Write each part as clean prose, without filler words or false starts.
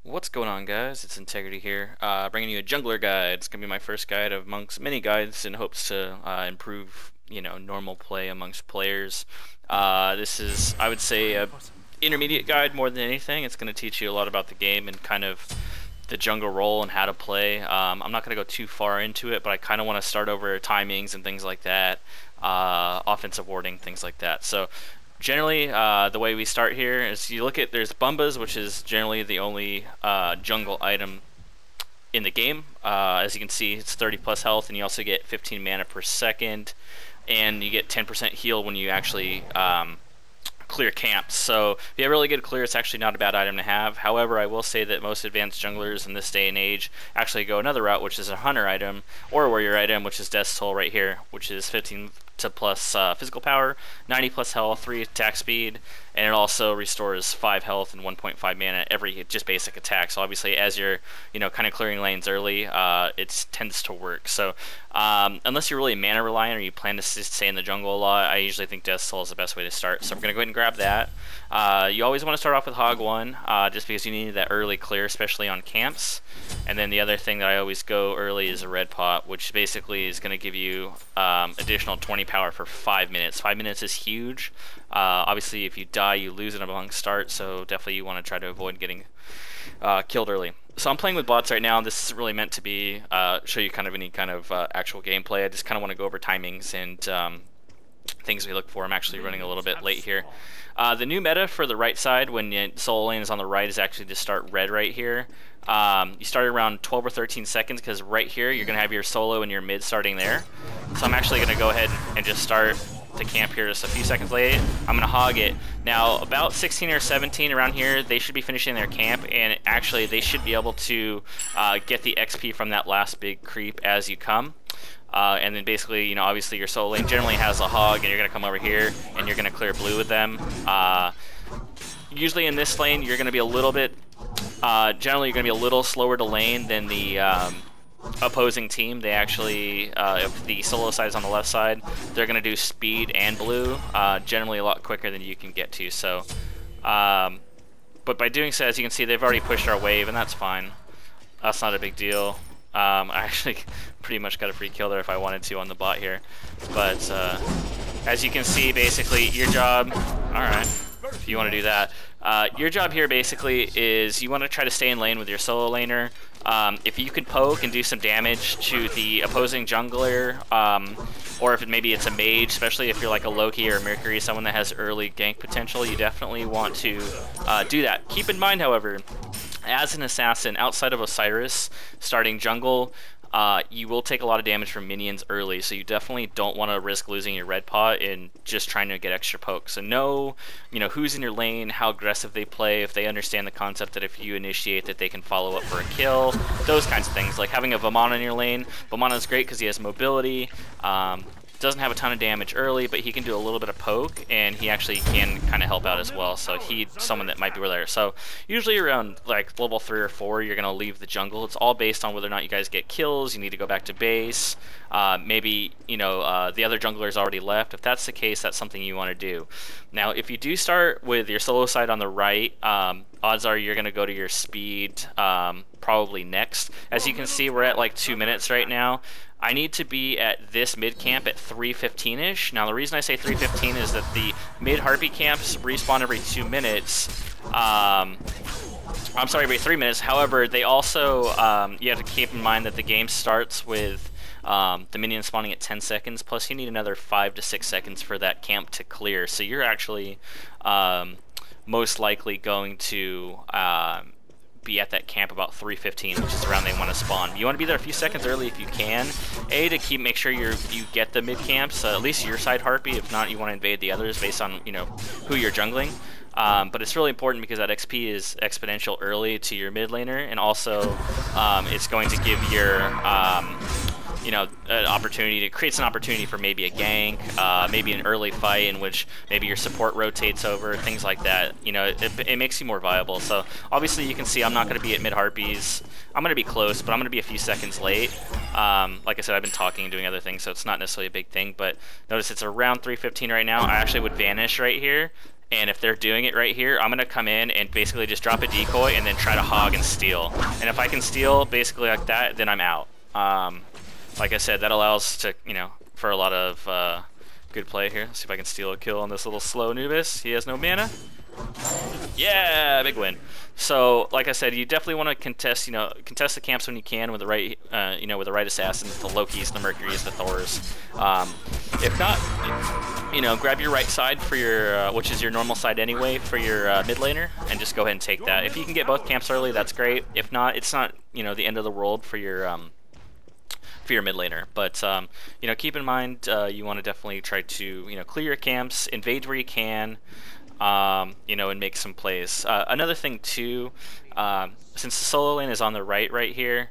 What's going on, guys? It's Integrity here, bringing you a jungler guide. It's gonna be my first guide amongst many guides in hopes to improve, normal play amongst players. This is, I would say, a intermediate guide more than anything. It's gonna teach you a lot about the game and kind of the jungle role and how to play. I'm not gonna go too far into it, but I kind of want to start over timings and things like that, offensive warding, things like that. So generally, the way we start here is you look at there's Bumbas, which is generally the only jungle item in the game. As you can see, it's 30 plus health, and you also get 15 mana per second, and you get 10% heal when you actually clear camps. So if you have really good clear, it's actually not a bad item to have. However, I will say that most advanced junglers in this day and age actually go another route, which is a hunter item or a warrior item, which is Death's Toll right here, which is 15 to plus physical power, 90 plus health, 3 attack speed, and it also restores 5 health and 1.5 mana every just basic attack. So obviously, as you're kind of clearing lanes early, it tends to work. So unless you're really mana reliant or you plan to stay in the jungle a lot, I usually think Death's Toll is the best way to start. So we're gonna go ahead and grab that. You always want to start off with Hog 1, just because you need that early clear, especially on camps. And then the other thing that I always go early is a Red Pot, which basically is going to give you additional 20 power for 5 minutes. 5 minutes is huge. Obviously, if you die, you lose it among start, so definitely you want to try to avoid getting killed early. So I'm playing with bots right now. This isn't really meant to be show you kind of any kind of actual gameplay. I just kind of want to go over timings and things we look for. I'm actually running a little bit late here. The new meta for the right side when solo lane is on the right is actually to start red right here. You start around 12 or 13 seconds because right here you're going to have your solo and your mid starting there. So I'm actually going to go ahead and just start the camp here just a few seconds late. I'm going to hog it. Now about 16 or 17 around here, they should be finishing their camp, and actually they should be able to get the XP from that last big creep as you come. And then basically, obviously your solo lane generally has a hog, and you're going to come over here, and you're going to clear blue with them. Usually in this lane, you're going to be a little bit, generally you're going to be a little slower to lane than the opposing team. They actually, if the solo side is on the left side, they're going to do speed and blue, generally a lot quicker than you can get to. So, but by doing so, as you can see, they've already pushed our wave, and that's fine. That's not a big deal. I actually pretty much got a free kill there if I wanted to on the bot here. But as you can see, basically, your job, alright, if you want to do that, your job here basically is you want to try to stay in lane with your solo laner. If you can poke and do some damage to the opposing jungler, or if maybe it's a mage, especially if you're like a Loki or a Mercury, someone that has early gank potential, you definitely want to do that. Keep in mind, however, as an assassin, outside of Osiris, starting jungle, you will take a lot of damage from minions early, so you definitely don't want to risk losing your red pot in just trying to get extra pokes. So know, who's in your lane, how aggressive they play, if they understand the concept that if you initiate that they can follow up for a kill, those kinds of things. Like having a Vamana in your lane. Vamana is great because he has mobility. Doesn't have a ton of damage early, but he can do a little bit of poke, and he actually can kind of help out as well. So he's someone that might be there. So usually around like level 3 or 4, you're gonna leave the jungle. It's all based on whether or not you guys get kills. You need to go back to base. Maybe the other jungler's already left. If that's the case, that's something you want to do. Now, if you do start with your solo side on the right, odds are you're gonna go to your speed probably next. As you can see, we're at like 2 minutes right now. I need to be at this mid camp at 3:15ish. Now the reason I say 3:15 is that the mid harpy camps respawn every 2 minutes. I'm sorry, every 3 minutes. However, they also you have to keep in mind that the game starts with the minion spawning at 10 seconds. Plus, you need another 5 to 6 seconds for that camp to clear. So you're actually most likely going to be at that camp about 3:15, which is around they want to spawn. You want to be there a few seconds early if you can. To make sure you get the mid camps, at least your side harpy. If not, you want to invade the others based on who you're jungling. But it's really important because that XP is exponential early to your mid laner, and also it's going to give your an opportunity to creates an opportunity for maybe a gank, maybe an early fight in which maybe your support rotates over, things like that. It makes you more viable. So obviously you can see I'm not going to be at mid harpies. I'm going to be close, but I'm going to be a few seconds late. Like I said, I've been talking and doing other things, so it's not necessarily a big thing. But notice it's around 3:15 right now. I actually would vanish right here And if they're doing it right here, I'm going to come in and basically just drop a decoy and then try to hog and steal. And if I can steal basically like that, then I'm out. Like I said, that allows to, you know, for a lot of good play here. Let's see if I can steal a kill on this little slow Nubis. He has no mana. Yeah, big win. So, like I said, you definitely want to contest the camps when you can with the right, with the right assassins, the Lokis, the Mercuries, the Thors. If not, grab your right side for your, which is your normal side anyway, for your mid laner, and just go ahead and take that. If you can get both camps early, that's great. If not, it's not, the end of the world for your mid laner. But keep in mind, you want to definitely try to clear your camps, invade where you can. And make some plays. Another thing too, since the solo lane is on the right here,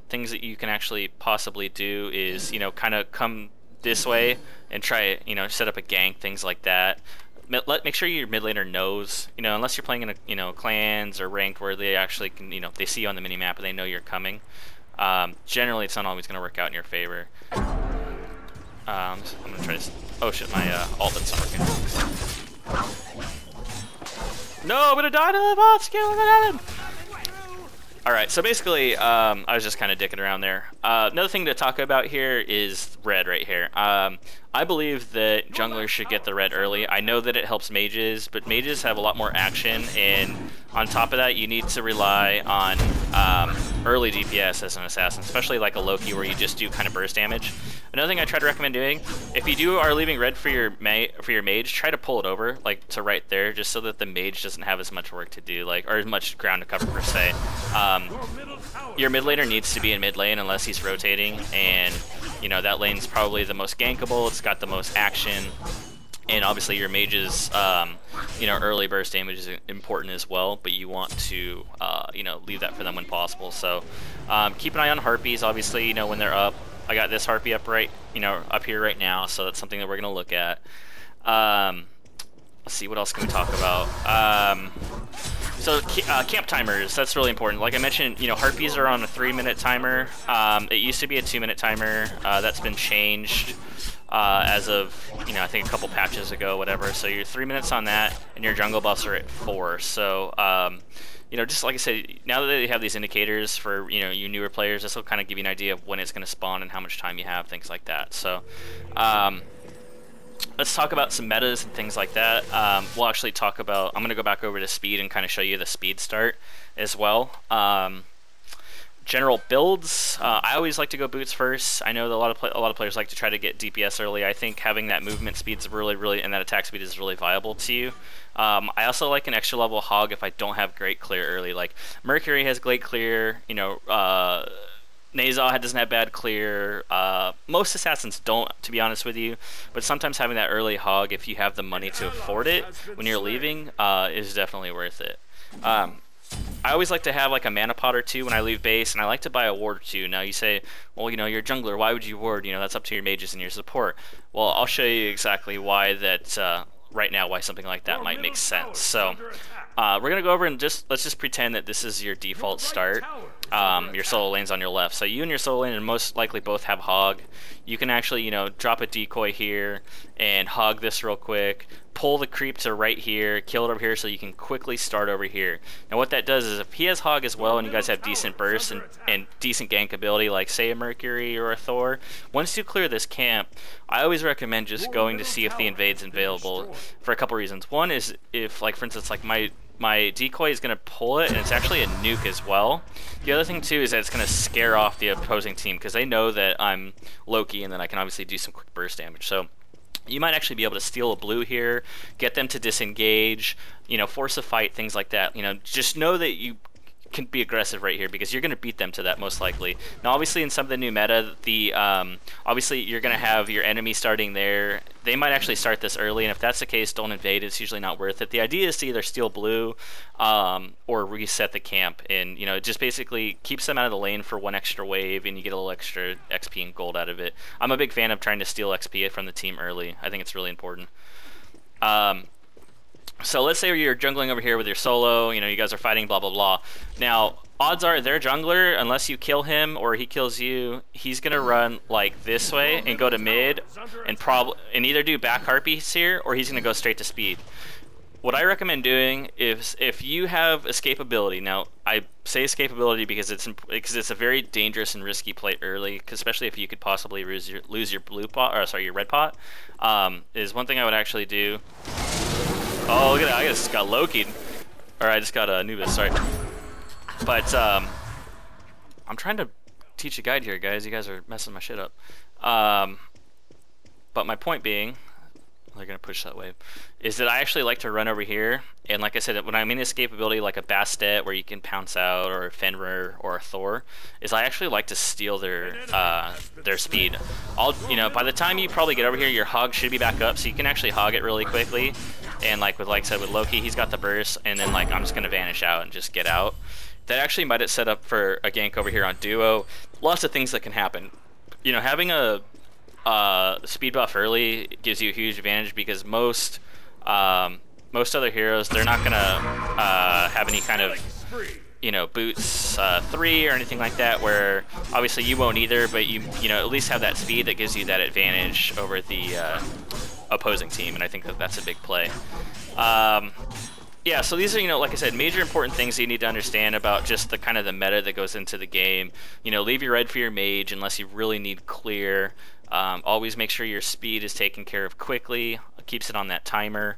things that you can actually possibly do is, kind of come this way and try, set up a gank, things like that. Make sure your mid laner knows, unless you're playing in a, clans or ranked where they actually can, they see you on the mini map and they know you're coming. Generally, it's not always going to work out in your favor. I'm going to try to... Oh shit, my ult that's not working. No, I'm gonna die to the bots. Look what happened. Alright, so basically, I was just kind of dicking around there. Another thing to talk about here is red right here. I believe that junglers should get the red early. I know that it helps mages, but mages have a lot more action, and on top of that, you need to rely on early DPS as an assassin, especially like a Loki where you just do kind of burst damage. Another thing I try to recommend doing, if you are leaving red for your mage, try to pull it over like to right there, just so that the mage doesn't have as much work to do, or as much ground to cover per se. Your mid laner needs to be in mid lane unless he's rotating, and that lane's probably the most gankable. It's got the most action, and obviously your mage's early burst damage is important as well. But you want to leave that for them when possible. So keep an eye on harpies. Obviously, when they're up. I got this harpy up up here right now, so that's something that we're gonna look at. Let's see, what else can we talk about? So camp timers, that's really important. Like I mentioned, harpies are on a 3-minute timer. It used to be a 2-minute timer. That's been changed as of I think a couple patches ago, whatever. So you're 3 minutes on that, and your jungle buffs are at 4. So just like I said, now that they have these indicators for, you newer players, this will kind of give you an idea of when it's going to spawn and how much time you have, things like that. So, let's talk about some metas and things like that. We'll actually talk about, I'm going to go back over to speed and kind of show you the speed start as well. General builds, I always like to go boots first. I know that a lot of players like to try to get DPS early. I think having that movement speed is really, and that attack speed is really viable to you. I also like an extra level hog if I don't have great clear early. Like Mercury has great clear, Nazar doesn't have bad clear. Most assassins don't, to be honest with you. But sometimes having that early hog, if you have the money to afford it when you're leaving, is definitely worth it. I always like to have like a mana pot or two when I leave base, and I like to buy a ward or two. Now you say, well, you're a jungler, why would you ward? That's up to your mages and your support. Well, I'll show you exactly why that, right now, why something like that might make sense. So, we're gonna go over and let's just pretend that this is your default start. Your solo lane's on your left. So you and your solo lane most likely both have hog. You can actually, drop a decoy here and hog this real quick. Pull the creep to right here, kill it over here so you can quickly start over here. Now what that does is if he has hog as well and you guys have decent bursts and decent gank ability like say a Mercury or a Thor, once you clear this camp, I always recommend just going to see if the invade's available for a couple reasons. One is if, like for instance, like my decoy is going to pull it, and it's actually a nuke as well. The other thing too is that it's going to scare off the opposing team because they know that I'm Loki and then I can obviously do some quick burst damage. So you might actually be able to steal a blue here, get them to disengage, force a fight, things like that. Just know that you can be aggressive right here because you're going to beat them to that most likely. Now obviously in some of the new meta, obviously you're going to have your enemy starting there. They might actually start this early, and if that's the case, don't invade. It's usually not worth it. The idea is to either steal blue or reset the camp, and it just basically keeps them out of the lane for one extra wave, and you get a little extra XP and gold out of it. I'm a big fan of trying to steal XP from the team early. I think it's really important. So let's say you're jungling over here with your solo, you guys are fighting, blah, blah, blah. Now, odds are their jungler, unless you kill him or he kills you, he's going to run like this way and go to mid and either do back harpies here or he's going to go straight to speed. what I recommend doing is if you have escapability. Now, I say escapability because it's a very dangerous and risky play early, especially if you could possibly lose your blue pot, or sorry, your red pot. Is one thing I would actually do. Oh, look at that! I just got Loki'd, or I just got Anubis. Sorry, but I'm trying to teach a guide here, guys. You guys are messing my shit up. But my point being, they're gonna push that wave, is that I actually like to run over here, and like I said, when I'm in escapability, like a Bastet where you can pounce out, or a Fenrir or a Thor, is I actually like to steal their speed. By the time you probably get over here, your hog should be back up, so you can actually hog it really quickly. And like I said with Loki, he's got the burst, and then like I'm just gonna vanish out and just get out. That actually might have set up for a gank over here on duo. Lots of things that can happen. Having a speed buff early gives you a huge advantage, because most other heroes, they're not gonna have any kind of boots 3 or anything like that, where obviously you won't either, but you at least have that speed that gives you that advantage over the opposing team, and I think that that's a big play. Yeah, so these are, like I said, major important things that you need to understand about just the kind of the meta that goes into the game. Leave your red for your mage unless you really need clear. Always make sure your speed is taken care of quickly. Keeps it on that timer.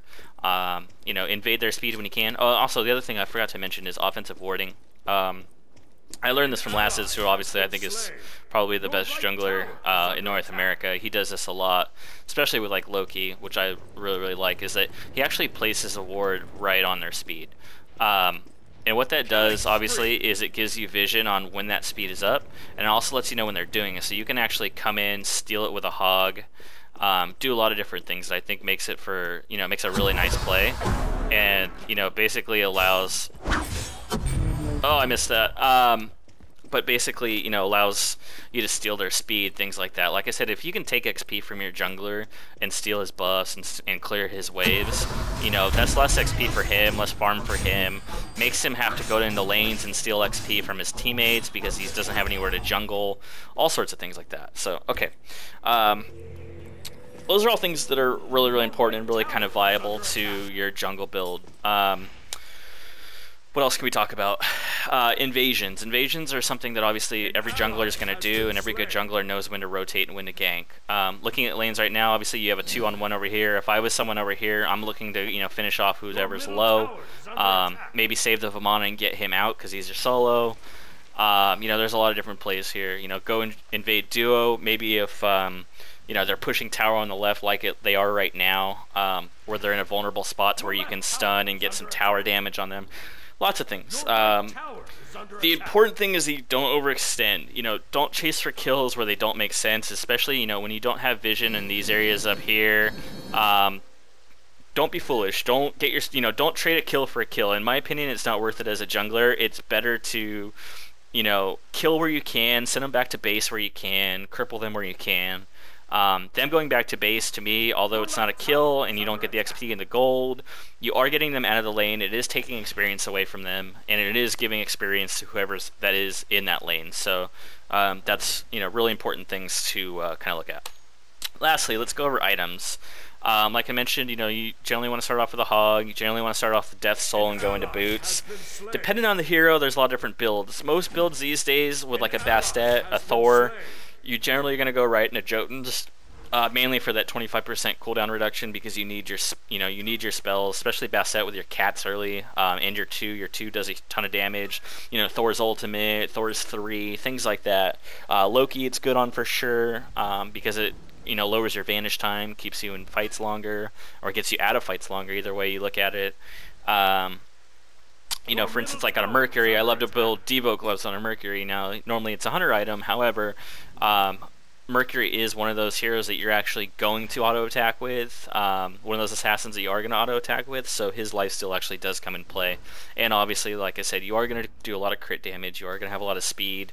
Invade their speed when you can. Oh, also, the other thing I forgot to mention is offensive warding. I learned this from Lasses, who obviously I think is probably the best jungler in North America. He does this a lot, especially with like Loki, which I really, really like, is that he actually places a ward right on their speed. And what that does, obviously, is it gives you vision on when that speed is up, and it also lets you know when they're doing it. So you can actually come in, steal it with a hog, do a lot of different things that I think makes it makes a really nice play, and basically allows. Oh, I missed that. But basically, allows you to steal their speed, things like that. Like I said, if you can take XP from your jungler and steal his buffs and clear his waves, that's less XP for him, less farm for him. Makes him have to go into lanes and steal XP from his teammates because he doesn't have anywhere to jungle. All sorts of things like that. So, okay. Those are all things that are really, really important and really kind of viable to your jungle build. What else can we talk about? Invasions. Invasions are something that obviously every jungler is going to do, and every good jungler knows when to rotate and when to gank. Looking at lanes right now, obviously you have a 2-on-1 over here. If I was someone over here, I'm looking to finish off whoever's low. Maybe save the Vamana and get him out because he's your solo. There's a lot of different plays here. Go and invade duo. Maybe if they're pushing tower on the left like they are right now, where they're in a vulnerable spot to where you can stun and get some tower damage on them. Lots of things. The important thing is that you don't overextend. Don't chase for kills where they don't make sense, especially when you don't have vision in these areas up here. Don't be foolish. Don't get don't trade a kill for a kill. In my opinion, it's not worth it as a jungler. It's better to kill where you can, send them back to base where you can, cripple them where you can. Them going back to base, to me, although it's not a kill and you don't get the XP and the gold, you are getting them out of the lane. It is taking experience away from them, and it is giving experience to whoever that is in that lane. So that's really important things to kind of look at. Lastly, let's go over items. Like I mentioned, you generally want to start off with a hog. You generally want to start off with Death Soul and go into boots. Depending on the hero, there's a lot of different builds. Most builds these days with like a Bastet, a Thor, you generally are going to go right into Jotuns, mainly for that 25% cooldown reduction, because you need your spells, especially Bastet with your cats early, and your 2. Your 2 does a ton of damage. Thor's ultimate, Thor's 3, things like that. Loki, it's good on for sure, because it lowers your vanish time, keeps you in fights longer, or gets you out of fights longer. Either way you look at it. For instance, like on a Mercury, I love to build Devo gloves on a Mercury. Now, normally it's a hunter item. However, Mercury is one of those heroes that you're actually going to auto attack with, one of those assassins that you are going to auto attack with, so his lifesteal actually does come in play. And obviously, like I said, you are going to do a lot of crit damage, you are going to have a lot of speed,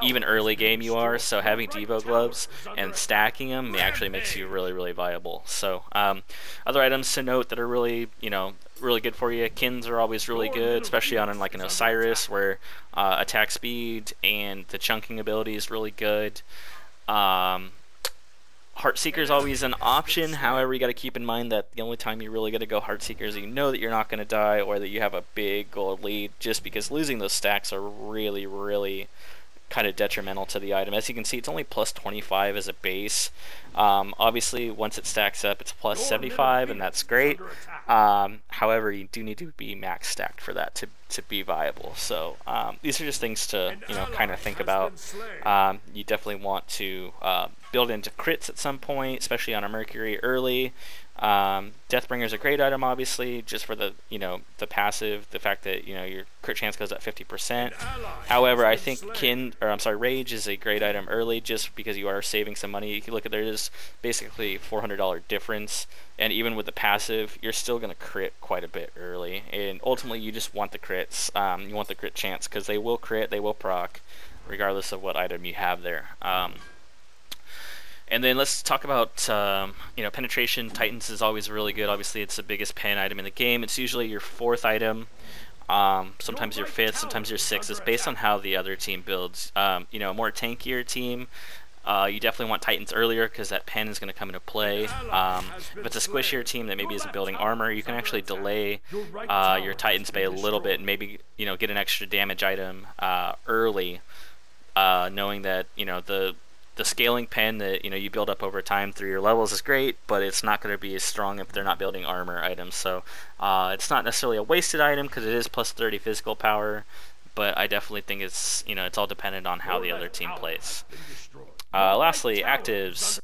even early game you are, so having Devo gloves and stacking them actually makes you really, really viable. So, other items to note that are really, really good for you. Kins are always really good, especially on like an Osiris, where attack speed and the chunking ability is really good. Heartseeker is always an option. However, you got to keep in mind that the only time you're really going to go Heartseeker is you know that you're not going to die or that you have a big gold lead, just because losing those stacks are really, really kind of detrimental to the item. As you can see, it's only plus 25 as a base. Obviously, once it stacks up, it's plus 75, and that's great. However, you do need to be max stacked for that to be viable. So these are just things to kind of think about. You definitely want to build into crits at some point, especially on a Mercury early. Deathbringer is a great item, obviously, just for the the passive, the fact that your crit chance goes up 50%. However, I think Rage is a great item early, just because you are saving some money. You can look at there's basically $400 difference, and even with the passive, you're still going to crit quite a bit early. And ultimately, you just want the crits. You want the crit chance because they will crit, they will proc, regardless of what item you have there. And then let's talk about penetration. Titans is always really good. Obviously, it's the biggest pen item in the game. It's usually your 4th item. Sometimes your 5th, sometimes your 6th. It's based on how the other team builds. A more tankier team, you definitely want Titans earlier because that pen is going to come into play. If it's a squishier team that maybe isn't building armor, you can actually delay your Titans by a little bit and maybe get an extra damage item early, knowing that the scaling pen that you build up over time through your levels is great, but it's not going to be as strong if they're not building armor items. So it's not necessarily a wasted item because it is plus 30 physical power, but I definitely think it's it's all dependent on how the other team plays. Lastly, actives.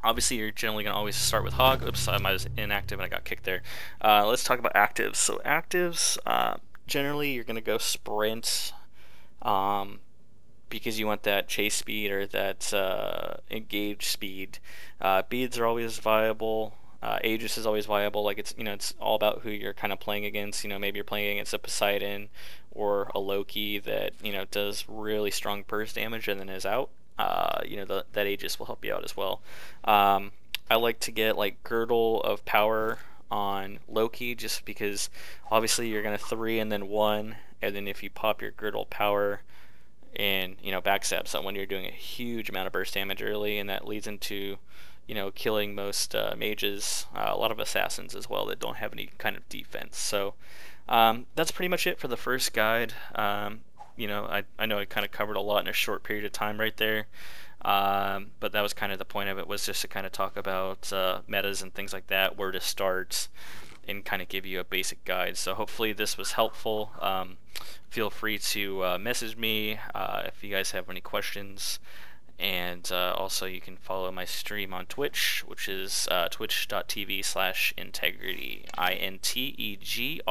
Obviously, you're generally going to always start with Hog. Oops, I was inactive and I got kicked there. Let's talk about actives. So actives, generally you're going to go sprint. Because you want that chase speed or that engage speed. Beads are always viable. Aegis is always viable. Like it's all about who you're kind of playing against. Maybe you're playing against a Poseidon or a Loki that does really strong burst damage and then is out. That Aegis will help you out as well. I like to get like Girdle of Power on Loki just because obviously you're gonna 3 and then 1, and then if you pop your Girdle Power and backstab someone, you're doing a huge amount of burst damage early, and that leads into killing most mages, a lot of assassins as well that don't have any kind of defense. So that's pretty much it for the first guide. I know I kind of covered a lot in a short period of time right there, but that was kind of the point of it, was just to kind of talk about metas and things like that, where to start, and kind of give you a basic guide. So hopefully this was helpful. Feel free to message me if you guys have any questions, and also you can follow my stream on Twitch, which is twitch.tv/integrity, INTEGRITIE.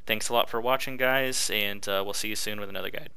Thanks a lot for watching, guys, and we'll see you soon with another guide.